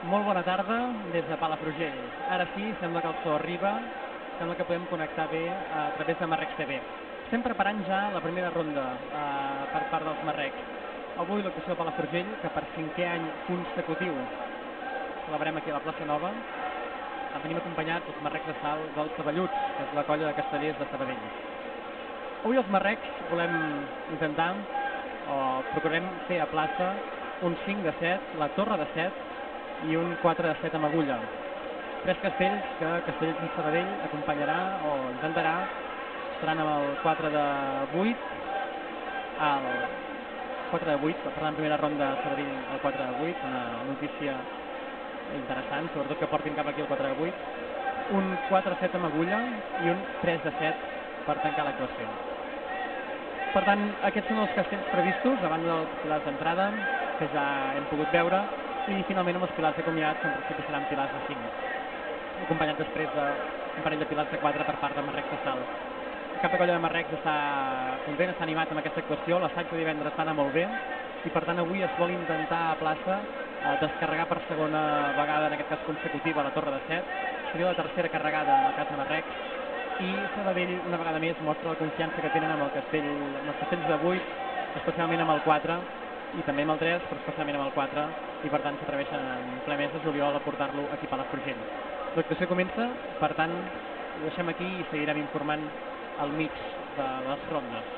Molt bona tarda des de Palafrugell. Ara sí, sembla que el so arriba, sembla que podem connectar bé a través de Marrecs TV. Estem preparant ja la primera ronda per part dels Marrecs. Avui l'actuació de Palafrugell, que per 5è any consecutiu celebrem aquí a la plaça Nova, venim acompanyats els Marrecs de Salt dels Saballuts, que és la colla de castellers de Sabadell. Avui els Marrecs volem intentar, o procurem fer a plaça, un 5 de 7, la torre de 7, i un 4 de 7 amb agulla. 3 castells que Castellers de Sabadell acompanyarà o intentarà. Seran amb el 4 de 8, el 4 de 8, per tant, primera ronda Sabadell el 4 de 8, una notícia interessant, sobretot que portin cap aquí el 4 de 8, un 4 de 7 amb agulla i un 3 de 7 per tancar l'actuació. Per tant, aquests són els castells previstos, a banda dels pilars d'entrada, que ja hem pogut veure, i finalment amb els pilars de comiat, que en principi seran pilars de 5, acompanyats després d'un parell de pilars de 4 per part de Marrecs de Salt. El cap de colla de Marrecs està content, està animat amb aquesta actuació, l'assaig de divendres va anar molt bé, i per tant avui es vol intentar a plaça descarregar per segona vegada, en aquest cas consecutiva, la torre de 7, seria la tercera carregada en el cas de Marrecs, i Sabadell una vegada més mostra la confiança que tenen amb els castells de 8, especialment amb el 4, i també amb el 3, però especialment amb el 4, i per tant s'atreveixen en ple mes de juliol a portar-lo aquí a Palafrugell. L'actuació comença, per tant, ho deixem aquí i seguirem informant al mig de les rondes.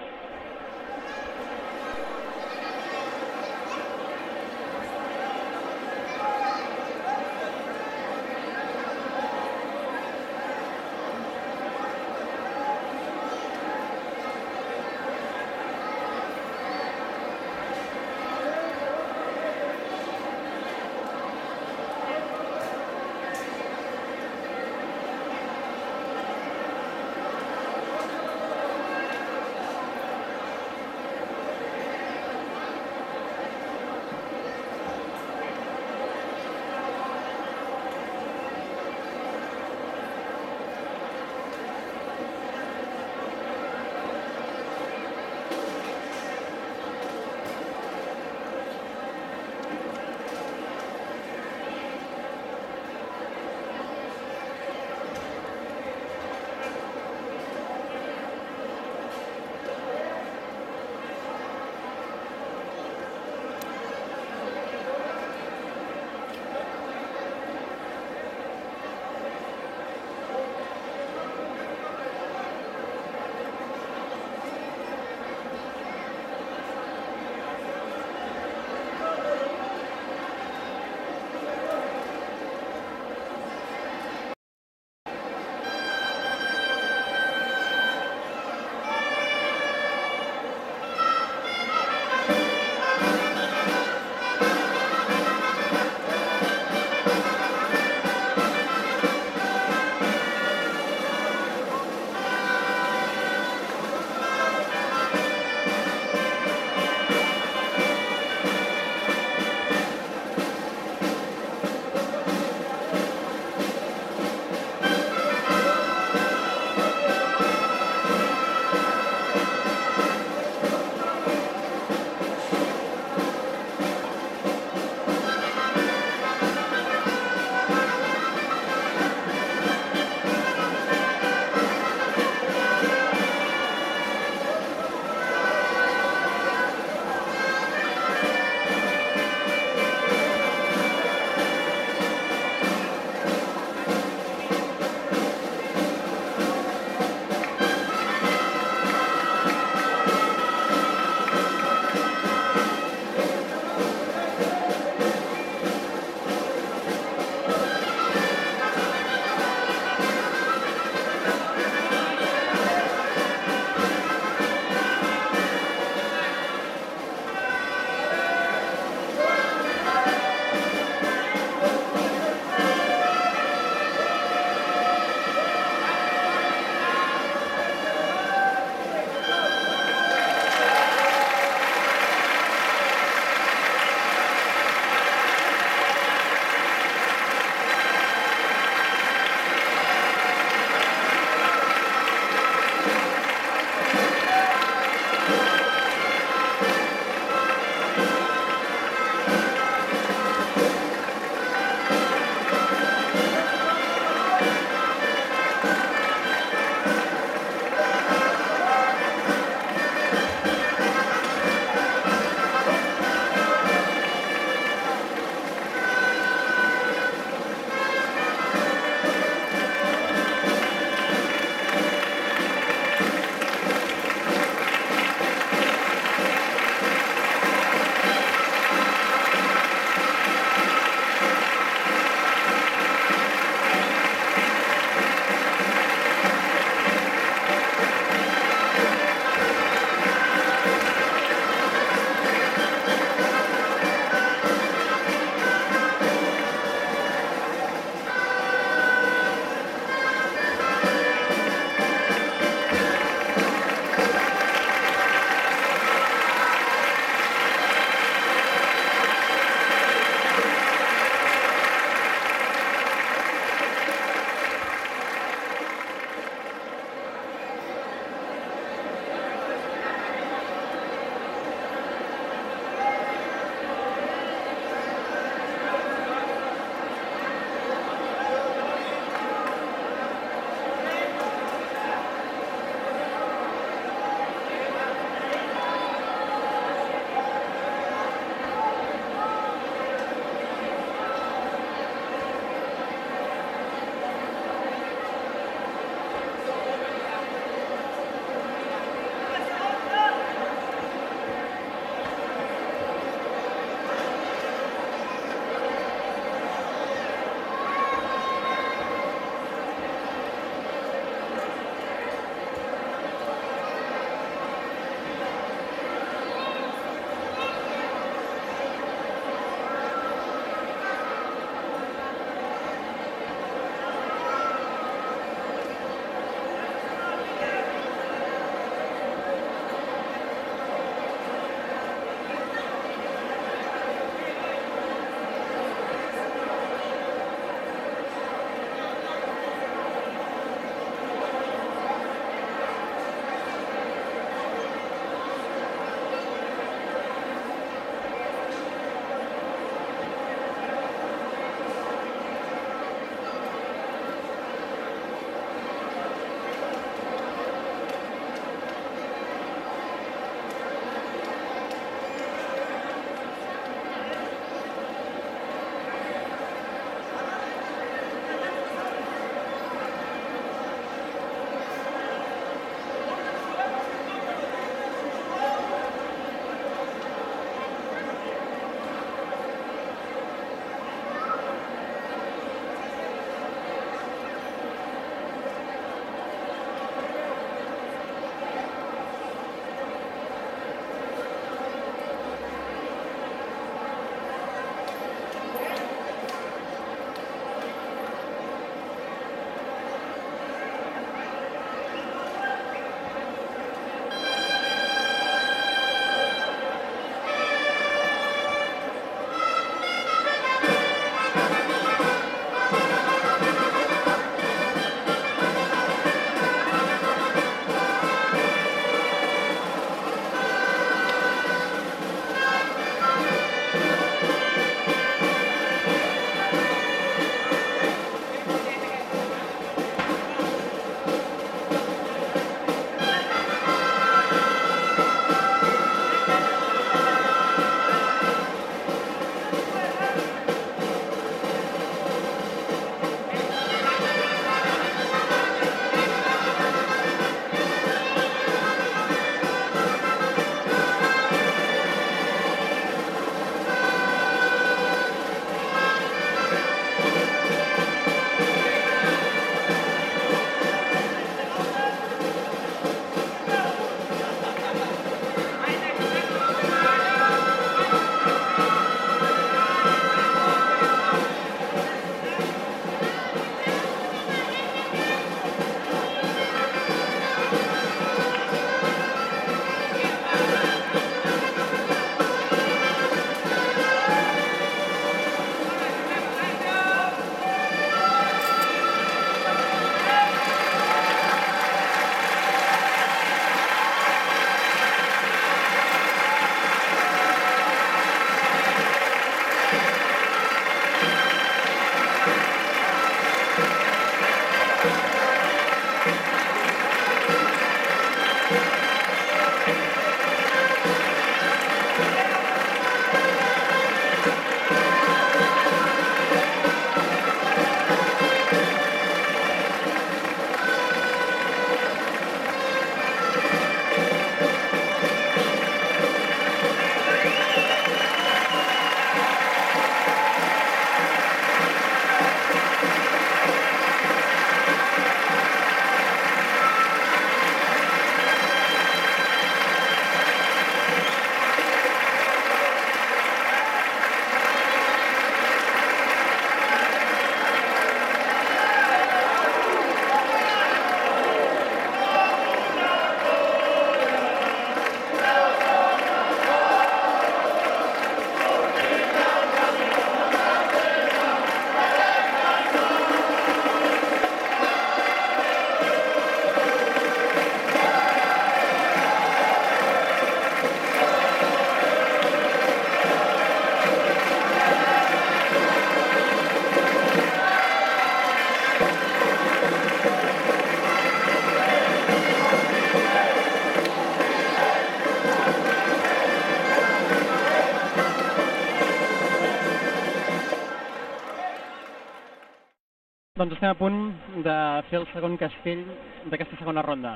Doncs estem a punt de fer el segon castell d'aquesta segona ronda.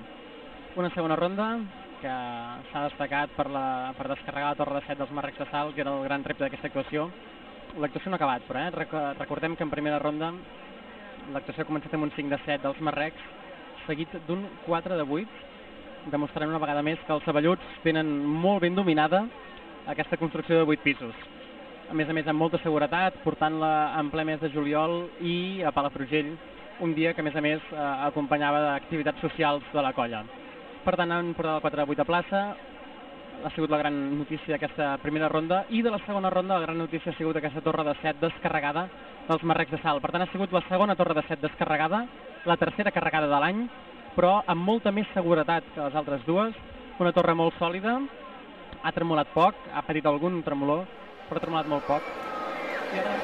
Una segona ronda que s'ha destacat per descarregar la torre de 7 dels Marrecs de Salt, que era el gran repte d'aquesta actuació. L'actuació no ha acabat, però recordem que en primera ronda l'actuació ha començat amb un 5 de 7 dels Marrecs, seguit d'un 4 de 8, demostrant una vegada més que els abelluts tenen molt ben dominada aquesta construcció de 8 pisos. A més, amb molta seguretat, portant-la en ple mes de juliol i a Palafrugell, un dia que, a més, acompanyava d'activitats socials de la colla. Per tant, han portat el 4 de 8 a plaça, ha sigut la gran notícia d'aquesta primera ronda, i de la segona ronda la gran notícia ha sigut aquesta torre de 7 descarregada dels Marrecs de Salt. Per tant, ha sigut la segona torre de 7 descarregada, la tercera carregada de l'any, però amb molta més seguretat que les altres dues, una torre molt sòlida, ha tremolat poc, ha patit algun tremolor, però ha tremolat molt poc. I ara...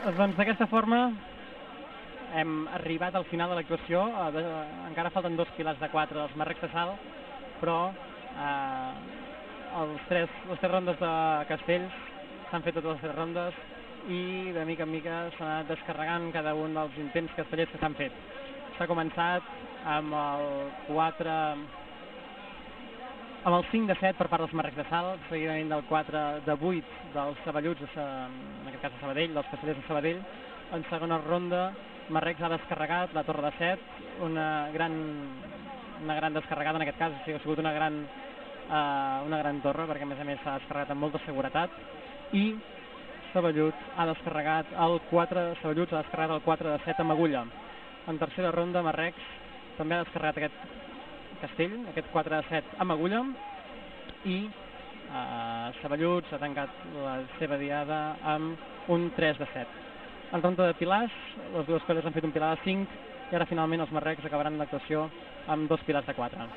Doncs d'aquesta forma hem arribat al final de l'actuació. Encara falten 2 pilars de 4 dels marrecs de sal, però les tres rondes de castells s'han fet totes les 3 rondes i de mica en mica s'ha anat descarregant cada un dels intents castellers que s'han fet. S'ha començat amb el 5 de 7 per part dels marrecs de sal, seguidament del 4 de 8 dels saballuts, en aquest cas de Sabadell, dels castellers de Sabadell. En segona ronda, Marrecs ha descarregat la torre de 7, una gran descarregada en aquest cas, o sigui, ha sigut una gran torre, perquè a més s'ha descarregat amb molta seguretat, i Saballuts ha descarregat el 4 de 7 amb agulla. En tercera ronda, Marrecs també ha descarregat aquest castell, aquest 4 de 7 amb agulla, i Saballuts ha tancat la seva diada amb un 3 de 7. En ronda de pilars, les dues colles han fet un pilar de 5 i ara finalment els marrecs acabaran l'actuació amb 2 pilars de 4.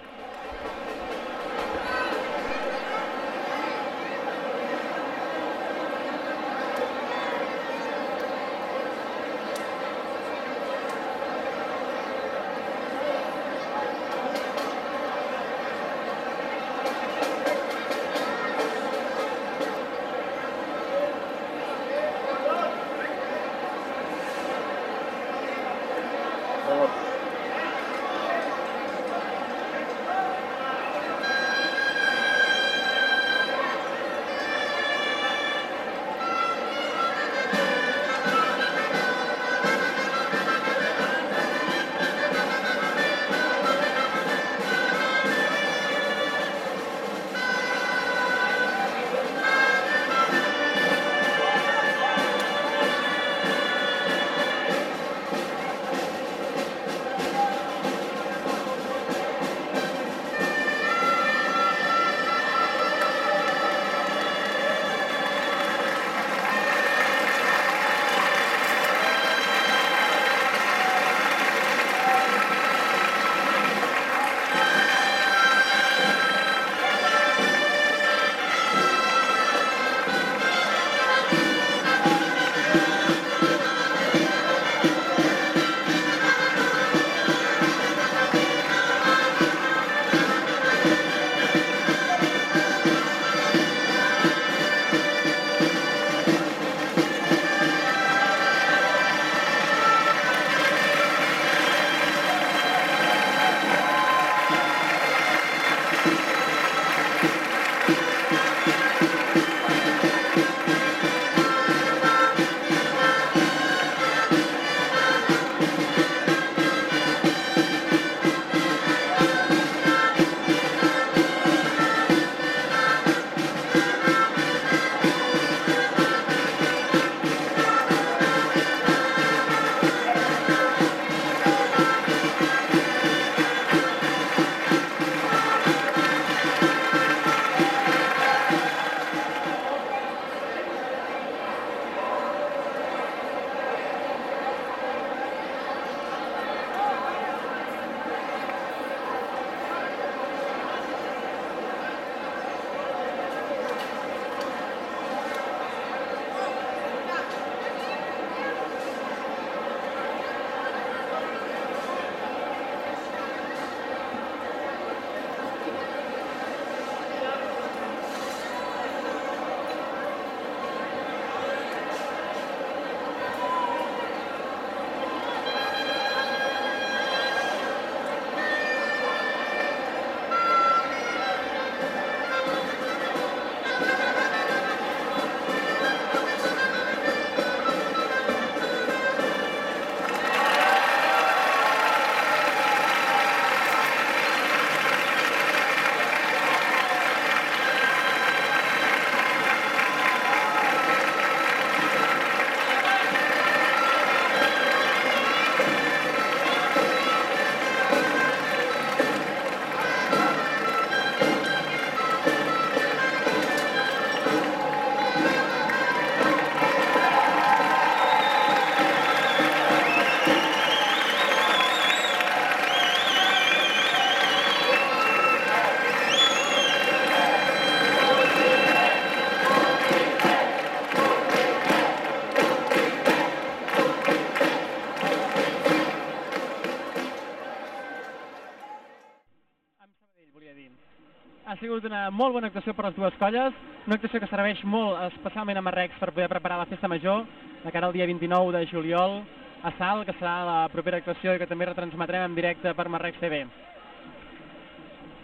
sigut una molt bona actuació per les dues colles, una actuació que serveix molt, especialment a Marrecs, per poder preparar la festa major, de cara al dia 29 de juliol, a Salt, que serà la propera actuació i que també retransmetrem en directe per Marrecs TV.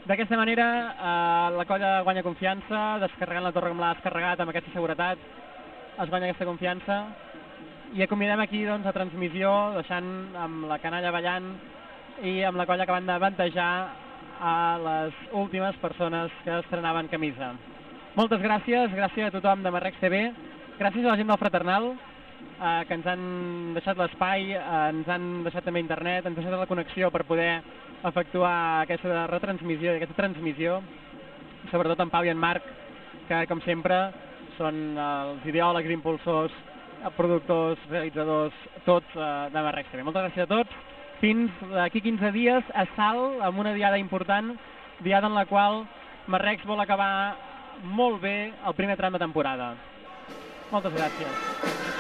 D'aquesta manera, la colla guanya confiança, descarregant la torre com l'ha descarregat amb aquesta seguretat, es guanya aquesta confiança, i convidem aquí doncs, a transmissió, deixant amb la canalla ballant i amb la colla acabant de bandejar a les últimes persones que estrenaven camisa. Moltes gràcies, gràcies a tothom de Marrecs TV, gràcies a la gent del Fraternal, que ens han deixat l'espai, ens han deixat també internet, ens han deixat la connexió per poder efectuar aquesta retransmissió i aquesta transmissió, sobretot en Pau i en Marc, que com sempre són els ideòlegs, impulsors, productors, realitzadors, tots de Marrecs TV. Moltes gràcies a tots. Fins d'aquí 15 dies a Salt, amb una diada important, diada en la qual Marrecs vol acabar molt bé el primer tram de temporada. Moltes gràcies.